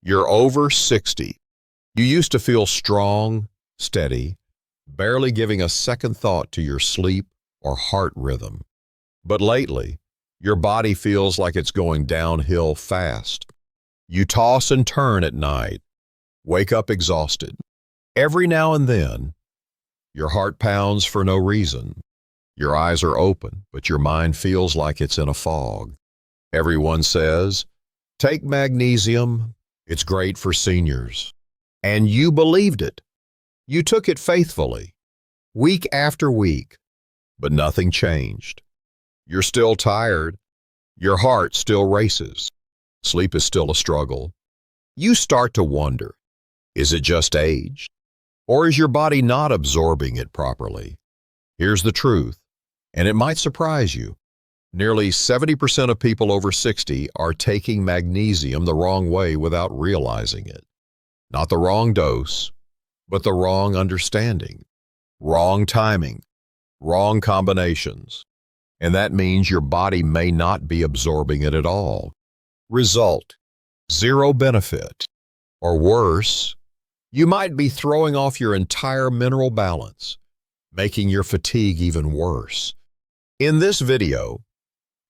You're over 60. You used to feel strong, steady, barely giving a second thought to your sleep or heart rhythm. But lately, your body feels like it's going downhill fast. You toss and turn at night, wake up exhausted. Every now and then, your heart pounds for no reason. Your eyes are open, but your mind feels like it's in a fog. Everyone says, "Take magnesium, it's great for seniors." And you believed it. You took it faithfully, week after week, but nothing changed. You're still tired. Your heart still races. Sleep is still a struggle. You start to wonder, is it just age? Or is your body not absorbing it properly? Here's the truth, and it might surprise you. Nearly 70% of people over 60 are taking magnesium the wrong way without realizing it. Not the wrong dose, but the wrong understanding, wrong timing, wrong combinations. And that means your body may not be absorbing it at all. Result, zero benefit. Or worse, you might be throwing off your entire mineral balance, making your fatigue even worse. In this video,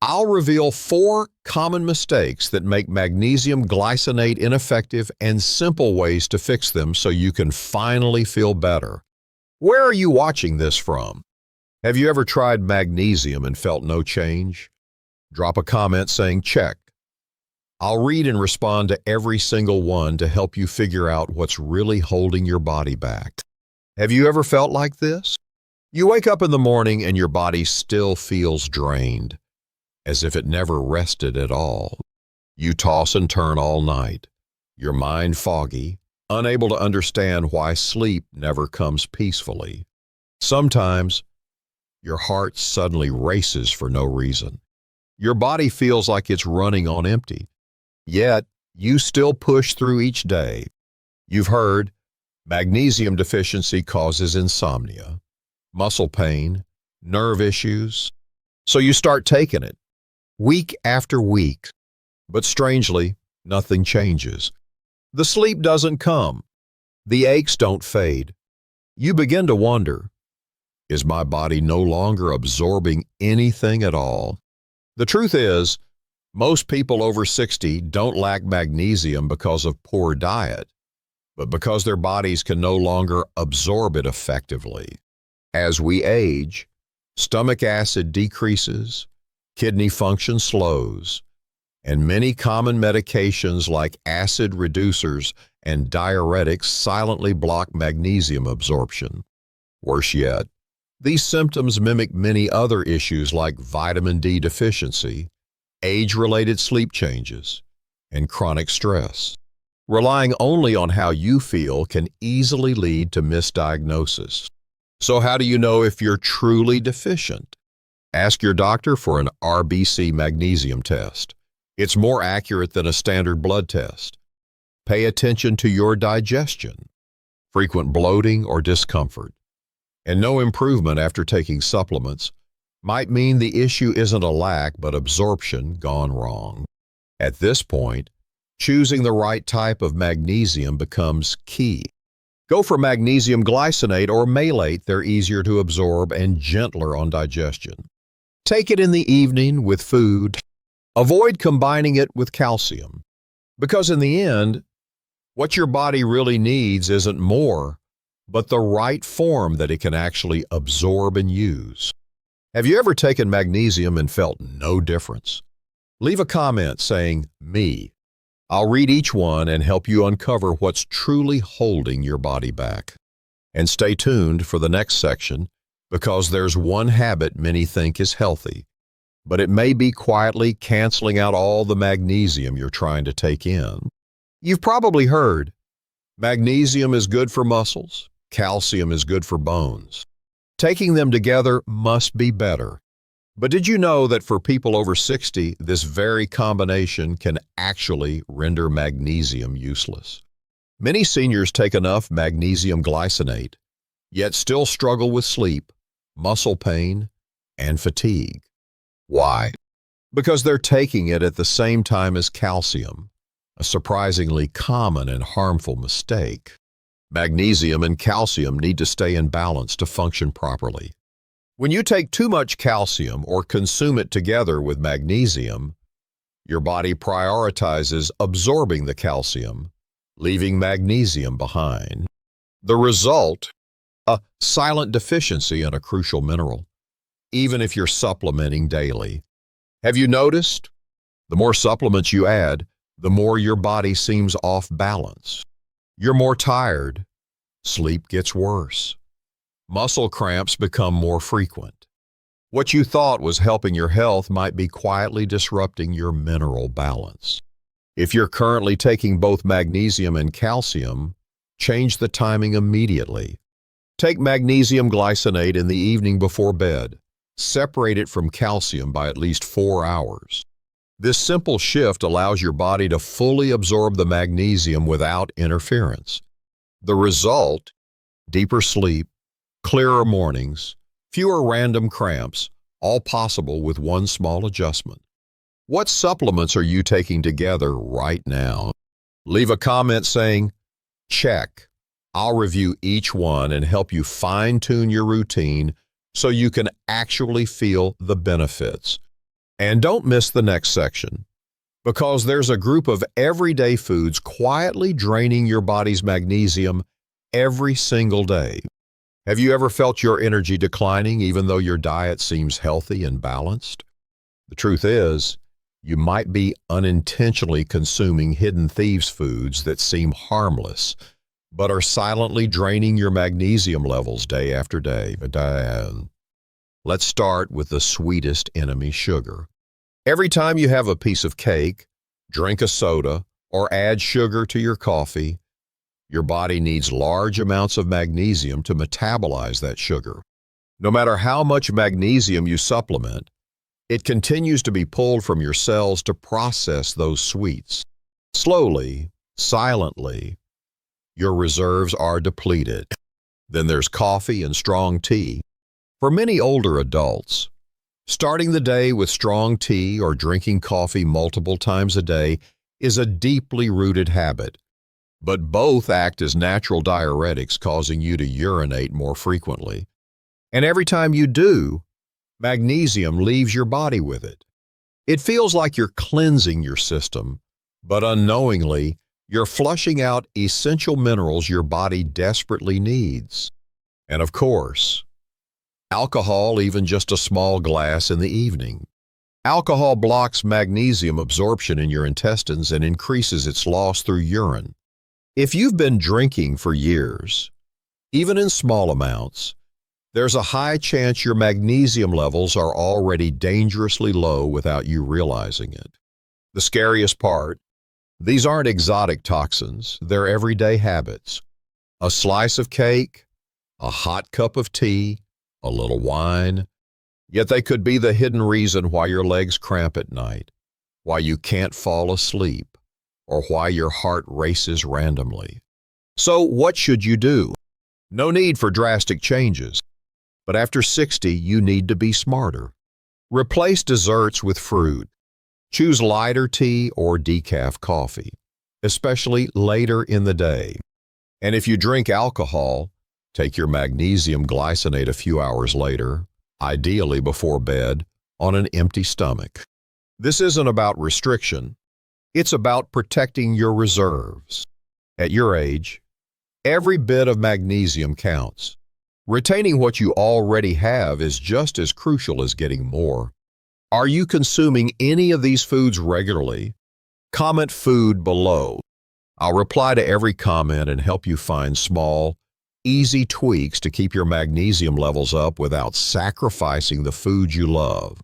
I'll reveal 4 common mistakes that make magnesium glycinate ineffective and simple ways to fix them so you can finally feel better. Where are you watching this from? Have you ever tried magnesium and felt no change? Drop a comment saying check. I'll read and respond to every single one to help you figure out what's really holding your body back. Have you ever felt like this? You wake up in the morning and your body still feels drained, as if it never rested at all. You toss and turn all night, your mind foggy, unable to understand why sleep never comes peacefully. Sometimes, your heart suddenly races for no reason. Your body feels like it's running on empty. Yet, you still push through each day. You've heard, magnesium deficiency causes insomnia, muscle pain, nerve issues. So you start taking it, week after week. But strangely, nothing changes. The sleep doesn't come. The aches don't fade. You begin to wonder, is my body no longer absorbing anything at all? The truth is, most people over 60 don't lack magnesium because of poor diet, but because their bodies can no longer absorb it effectively. As we age, stomach acid decreases, kidney function slows, and many common medications like acid reducers and diuretics silently block magnesium absorption. Worse yet, these symptoms mimic many other issues like vitamin D deficiency, age-related sleep changes, and chronic stress. Relying only on how you feel can easily lead to misdiagnosis. So how do you know if you're truly deficient? Ask your doctor for an RBC magnesium test. It's more accurate than a standard blood test. Pay attention to your digestion, frequent bloating or discomfort, and no improvement after taking supplements might mean the issue isn't a lack but absorption gone wrong. At this point, choosing the right type of magnesium becomes key. Go for magnesium glycinate or malate. They're easier to absorb and gentler on digestion. Take it in the evening with food. Avoid combining it with calcium, because in the end, what your body really needs isn't more, but the right form that it can actually absorb and use. Have you ever taken magnesium and felt no difference? Leave a comment saying, "Me." I'll read each one and help you uncover what's truly holding your body back. And stay tuned for the next section, because there's one habit many think is healthy, but it may be quietly canceling out all the magnesium you're trying to take in. You've probably heard, magnesium is good for muscles, calcium is good for bones. Taking them together must be better. But did you know that for people over 60, this very combination can actually render magnesium useless? Many seniors take enough magnesium glycinate, yet still struggle with sleep, muscle pain, and fatigue. Why? Because they're taking it at the same time as calcium, a surprisingly common and harmful mistake. Magnesium and calcium need to stay in balance to function properly. When you take too much calcium or consume it together with magnesium, your body prioritizes absorbing the calcium, leaving magnesium behind. The result, a silent deficiency in a crucial mineral, even if you're supplementing daily. Have you noticed? The more supplements you add, the more your body seems off balance. You're more tired. Sleep gets worse. Muscle cramps become more frequent. What you thought was helping your health might be quietly disrupting your mineral balance. If you're currently taking both magnesium and calcium, change the timing immediately. Take magnesium glycinate in the evening before bed. Separate it from calcium by at least 4 hours. This simple shift allows your body to fully absorb the magnesium without interference. The result, deeper sleep, clearer mornings, fewer random cramps, all possible with one small adjustment. What supplements are you taking together right now? Leave a comment saying, "Check." I'll review each one and help you fine-tune your routine so you can actually feel the benefits. And don't miss the next section, because there's a group of everyday foods quietly draining your body's magnesium every single day. Have you ever felt your energy declining even though your diet seems healthy and balanced? The truth is, you might be unintentionally consuming hidden thieves foods that seem harmless, but are silently draining your magnesium levels day after day. Let's start with the sweetest enemy, sugar. Every time you have a piece of cake, drink a soda, or add sugar to your coffee, your body needs large amounts of magnesium to metabolize that sugar. No matter how much magnesium you supplement, it continues to be pulled from your cells to process those sweets. Slowly, silently, your reserves are depleted. Then there's coffee and strong tea. For many older adults, starting the day with strong tea or drinking coffee multiple times a day is a deeply rooted habit, but both act as natural diuretics, causing you to urinate more frequently. And every time you do, magnesium leaves your body with it. It feels like you're cleansing your system, but unknowingly, you're flushing out essential minerals your body desperately needs. And of course, alcohol, even just a small glass in the evening. Alcohol blocks magnesium absorption in your intestines and increases its loss through urine. If you've been drinking for years, even in small amounts, there's a high chance your magnesium levels are already dangerously low without you realizing it. The scariest part, these aren't exotic toxins, they're everyday habits. A slice of cake, a hot cup of tea, a little wine, yet they could be the hidden reason why your legs cramp at night, why you can't fall asleep, or why your heart races randomly. So what should you do? No need for drastic changes, but after 60, you need to be smarter. Replace desserts with fruit. Choose lighter tea or decaf coffee, especially later in the day. And if you drink alcohol, take your magnesium glycinate a few hours later, ideally before bed, on an empty stomach. This isn't about restriction. It's about protecting your reserves. At your age, every bit of magnesium counts. Retaining what you already have is just as crucial as getting more. Are you consuming any of these foods regularly? Comment food below. I'll reply to every comment and help you find small, easy tweaks to keep your magnesium levels up without sacrificing the food you love.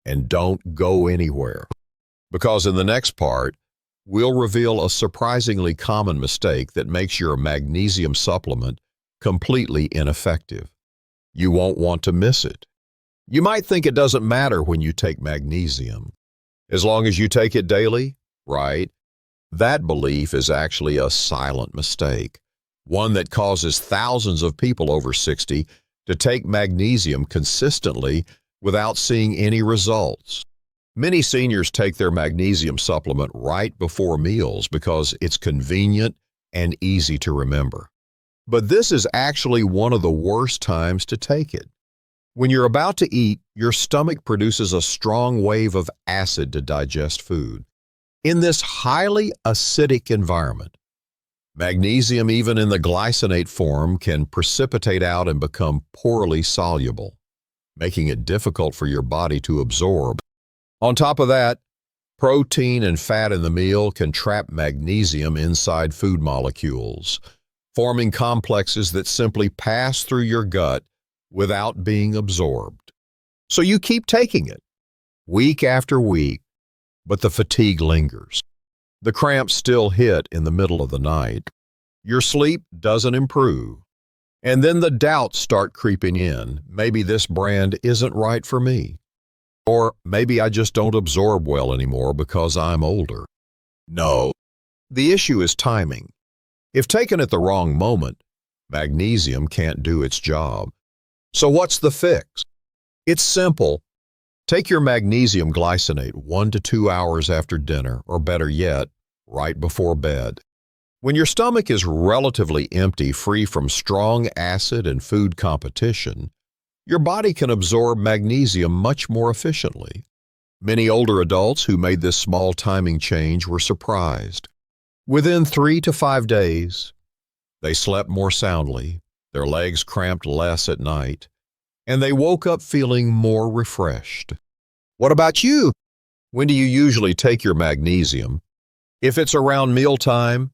And don't go anywhere, because in the next part, we'll reveal a surprisingly common mistake that makes your magnesium supplement completely ineffective. You won't want to miss it. You might think it doesn't matter when you take magnesium. As long as you take it daily, right? That belief is actually a silent mistake, one that causes thousands of people over 60 to take magnesium consistently without seeing any results. Many seniors take their magnesium supplement right before meals because it's convenient and easy to remember. But this is actually one of the worst times to take it. When you're about to eat, your stomach produces a strong wave of acid to digest food. In this highly acidic environment, magnesium, even in the glycinate form, can precipitate out and become poorly soluble, making it difficult for your body to absorb. On top of that, protein and fat in the meal can trap magnesium inside food molecules, forming complexes that simply pass through your gut without being absorbed. So you keep taking it, week after week, but the fatigue lingers. The cramps still hit in the middle of the night. Your sleep doesn't improve. And then the doubts start creeping in. Maybe this brand isn't right for me. Or maybe I just don't absorb well anymore because I'm older. No, the issue is timing. If taken at the wrong moment, magnesium can't do its job. So what's the fix? It's simple. Take your magnesium glycinate 1 to 2 hours after dinner, or better yet, right before bed. When your stomach is relatively empty, free from strong acid and food competition, your body can absorb magnesium much more efficiently. Many older adults who made this small timing change were surprised. Within 3 to 5 days, they slept more soundly, their legs cramped less at night, and they woke up feeling more refreshed. What about you? When do you usually take your magnesium? If it's around mealtime,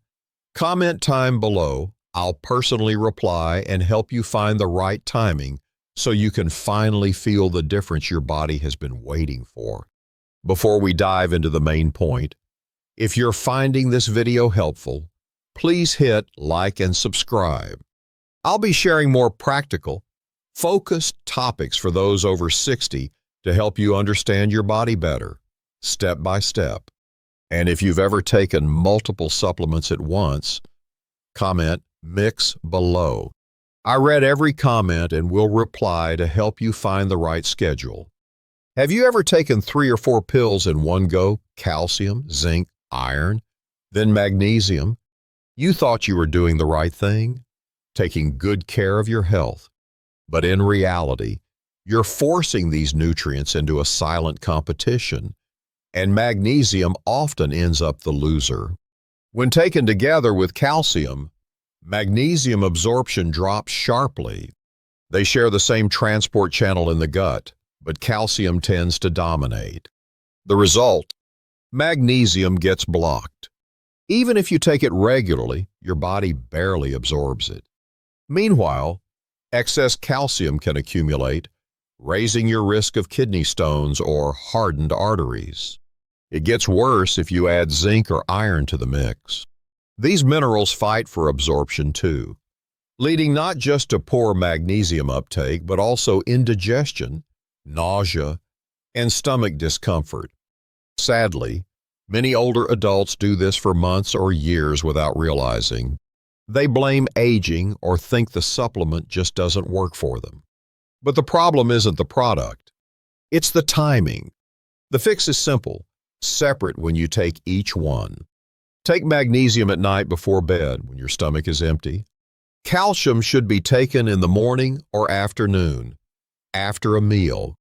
comment time below. I'll personally reply and help you find the right timing so you can finally feel the difference your body has been waiting for. Before we dive into the main point, if you're finding this video helpful, please hit like and subscribe. I'll be sharing more practical, focused topics for those over 60 to help you understand your body better, step by step. And if you've ever taken multiple supplements at once, comment "mix" below. I read every comment and will reply to help you find the right schedule. Have you ever taken 3 or 4 pills in one go? Calcium, zinc, iron, then magnesium? You thought you were doing the right thing, taking good care of your health. But in reality, you're forcing these nutrients into a silent competition, and magnesium often ends up the loser. When taken together with calcium, magnesium absorption drops sharply. They share the same transport channel in the gut, but calcium tends to dominate. The result? Magnesium gets blocked. Even if you take it regularly, your body barely absorbs it. Meanwhile, excess calcium can accumulate, raising your risk of kidney stones or hardened arteries. It gets worse if you add zinc or iron to the mix. These minerals fight for absorption too, leading not just to poor magnesium uptake, but also indigestion, nausea, and stomach discomfort. Sadly, many older adults do this for months or years without realizing. They blame aging or think the supplement just doesn't work for them. But the problem isn't the product. It's the timing. The fix is simple, separate when you take each one. Take magnesium at night before bed when your stomach is empty. Calcium should be taken in the morning or afternoon, after a meal.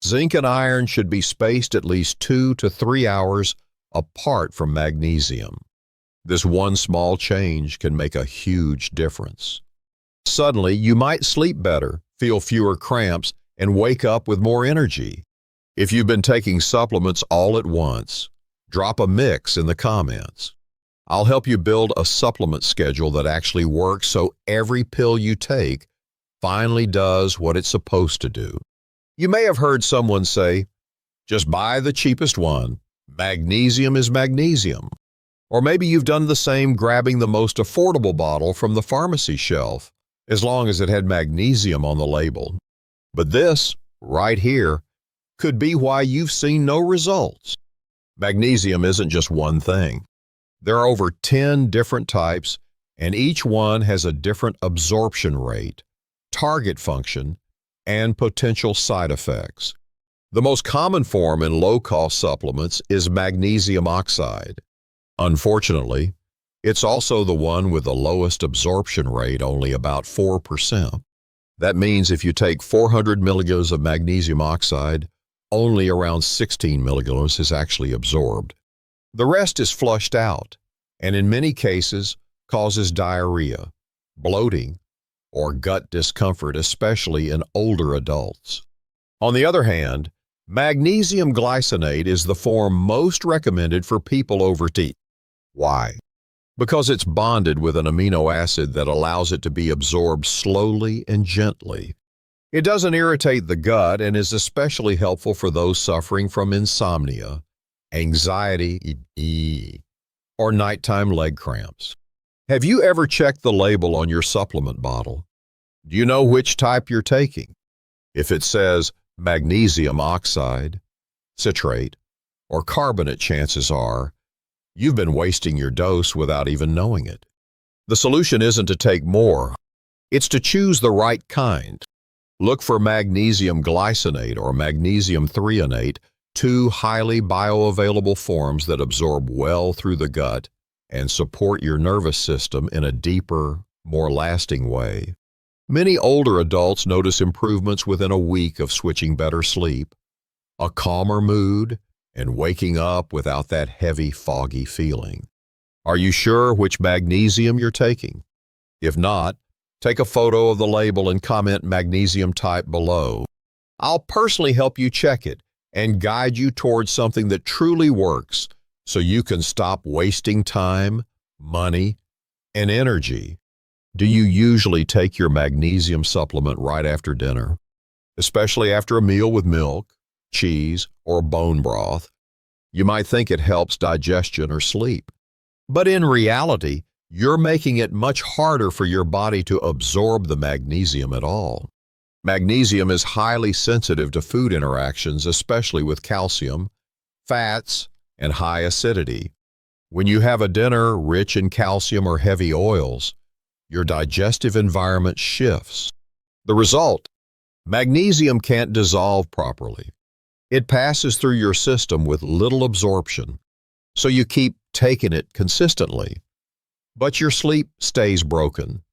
Zinc and iron should be spaced at least 2 to 3 hours apart from magnesium. This one small change can make a huge difference. Suddenly, you might sleep better, feel fewer cramps, and wake up with more energy. If you've been taking supplements all at once, drop a mix in the comments. I'll help you build a supplement schedule that actually works so every pill you take finally does what it's supposed to do. You may have heard someone say, just buy the cheapest one. Magnesium is magnesium. Or maybe you've done the same, grabbing the most affordable bottle from the pharmacy shelf, as long as it had magnesium on the label. But this, right here, could be why you've seen no results. Magnesium isn't just one thing. There are over 10 different types, and each one has a different absorption rate, target function, and potential side effects. The most common form in low-cost supplements is magnesium oxide. Unfortunately, it's also the one with the lowest absorption rate, only about 4%. That means if you take 400 milligrams of magnesium oxide, only around 16 milligrams is actually absorbed. The rest is flushed out, and in many cases causes diarrhea, bloating, or gut discomfort, especially in older adults. On the other hand, magnesium glycinate is the form most recommended for people over 80. Why? Because it's bonded with an amino acid that allows it to be absorbed slowly and gently. It doesn't irritate the gut and is especially helpful for those suffering from insomnia, anxiety, or nighttime leg cramps. Have you ever checked the label on your supplement bottle? Do you know which type you're taking? If it says magnesium oxide, citrate, or carbonate, chances are you've been wasting your dose without even knowing it. The solution isn't to take more, it's to choose the right kind. Look for magnesium glycinate or magnesium threonate, two highly bioavailable forms that absorb well through the gut and support your nervous system in a deeper, more lasting way. Many older adults notice improvements within a week of switching better sleep, a calmer mood, and waking up without that heavy, foggy feeling. Are you sure which magnesium you're taking? If not, take a photo of the label and comment magnesium type below. I'll personally help you check it and guide you towards something that truly works so you can stop wasting time, money, and energy. Do you usually take your magnesium supplement right after dinner, especially after a meal with milk, cheese, or bone broth? You might think it helps digestion or sleep, but in reality, you're making it much harder for your body to absorb the magnesium at all. Magnesium is highly sensitive to food interactions, especially with calcium, fats, and high acidity. When you have a dinner rich in calcium or heavy oils, your digestive environment shifts. The result, magnesium can't dissolve properly. It passes through your system with little absorption, so you keep taking it consistently. But your sleep stays broken,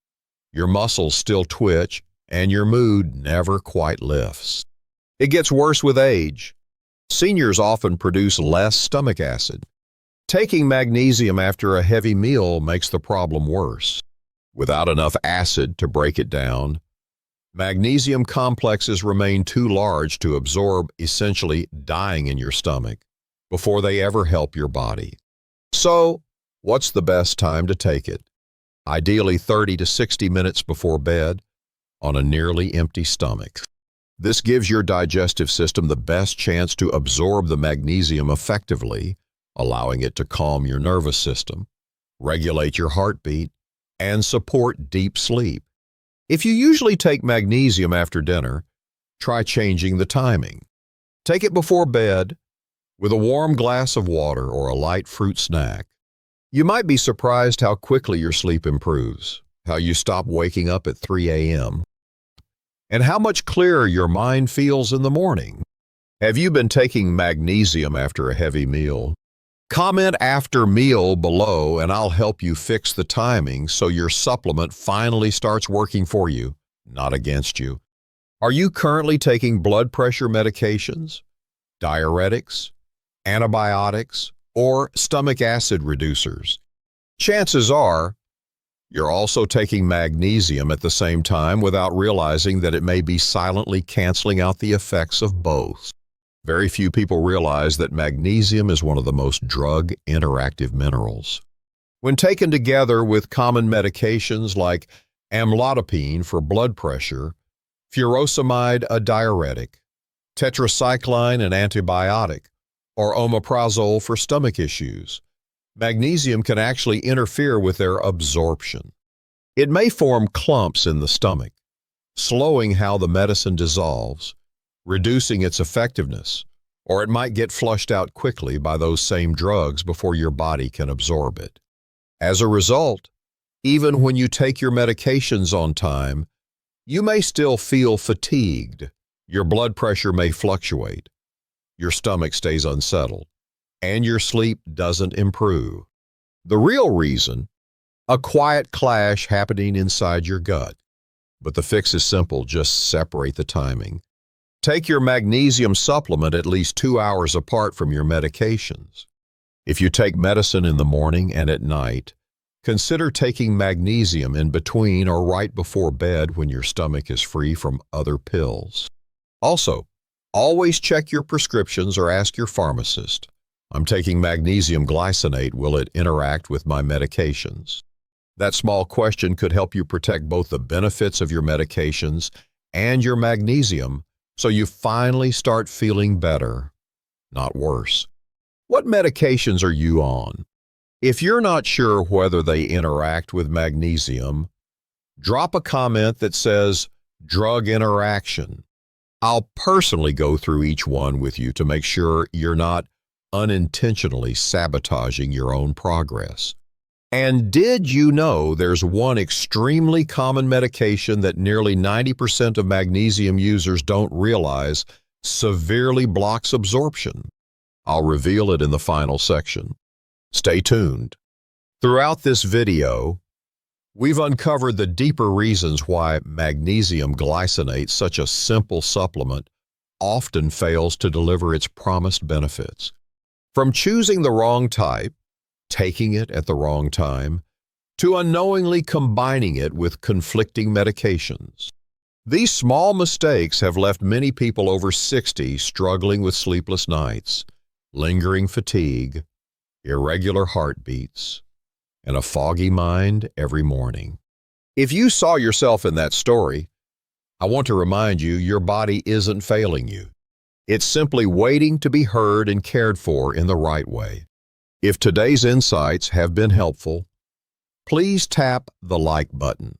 your muscles still twitch, and your mood never quite lifts. It gets worse with age. Seniors often produce less stomach acid. Taking magnesium after a heavy meal makes the problem worse. Without enough acid to break it down, magnesium complexes remain too large to absorb, essentially dying in your stomach before they ever help your body. So, what's the best time to take it? Ideally 30 to 60 minutes before bed on a nearly empty stomach. This gives your digestive system the best chance to absorb the magnesium effectively, allowing it to calm your nervous system, regulate your heartbeat, and support deep sleep. If you usually take magnesium after dinner, try changing the timing. Take it before bed with a warm glass of water or a light fruit snack. You might be surprised how quickly your sleep improves, how you stop waking up at 3 a.m., and how much clearer your mind feels in the morning. Have you been taking magnesium after a heavy meal? Comment after meal below and I'll help you fix the timing so your supplement finally starts working for you, not against you. Are you currently taking blood pressure medications, diuretics, antibiotics, or stomach acid reducers? Chances are you're also taking magnesium at the same time without realizing that it may be silently canceling out the effects of both. Very few people realize that magnesium is one of the most drug-interactive minerals. When taken together with common medications like amlodipine for blood pressure, furosemide, a diuretic, tetracycline, an antibiotic, or omeprazole for stomach issues, magnesium can actually interfere with their absorption. It may form clumps in the stomach, slowing how the medicine dissolves, reducing its effectiveness, or it might get flushed out quickly by those same drugs before your body can absorb it. As a result, even when you take your medications on time, you may still feel fatigued, your blood pressure may fluctuate, your stomach stays unsettled, and your sleep doesn't improve. The real reason? A quiet clash happening inside your gut. But the fix is simple, just separate the timing. Take your magnesium supplement at least 2 hours apart from your medications. If you take medicine in the morning and at night, consider taking magnesium in between or right before bed when your stomach is free from other pills. Also, always check your prescriptions or ask your pharmacist. I'm taking magnesium glycinate. Will it interact with my medications? That small question could help you protect both the benefits of your medications and your magnesium so you finally start feeling better, not worse. What medications are you on? If you're not sure whether they interact with magnesium, drop a comment that says drug interaction. I'll personally go through each one with you to make sure you're not unintentionally sabotaging your own progress. And did you know there's one extremely common medication that nearly 90% of magnesium users don't realize severely blocks absorption? I'll reveal it in the final section. Stay tuned. Throughout this video, we've uncovered the deeper reasons why magnesium glycinate, such a simple supplement, often fails to deliver its promised benefits. From choosing the wrong type, taking it at the wrong time, to unknowingly combining it with conflicting medications. These small mistakes have left many people over 60 struggling with sleepless nights, lingering fatigue, irregular heartbeats, and a foggy mind every morning. If you saw yourself in that story, I want to remind you your body isn't failing you. It's simply waiting to be heard and cared for in the right way. If today's insights have been helpful, please tap the like button.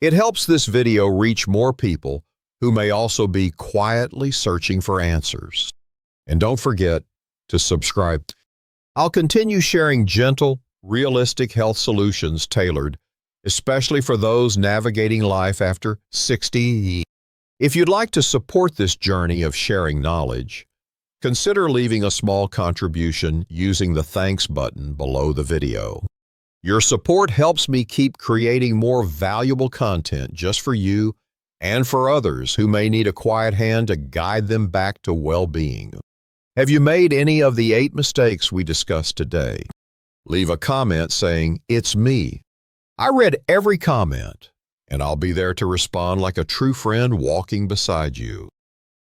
It helps this video reach more people who may also be quietly searching for answers. And don't forget to subscribe. I'll continue sharing gentle, realistic health solutions tailored, especially for those navigating life after 60. If you'd like to support this journey of sharing knowledge, consider leaving a small contribution using the thanks button below the video. Your support helps me keep creating more valuable content just for you and for others who may need a quiet hand to guide them back to well-being. Have you made any of the 8 mistakes we discussed today? Leave a comment saying, "It's me." I read every comment, and I'll be there to respond like a true friend walking beside you.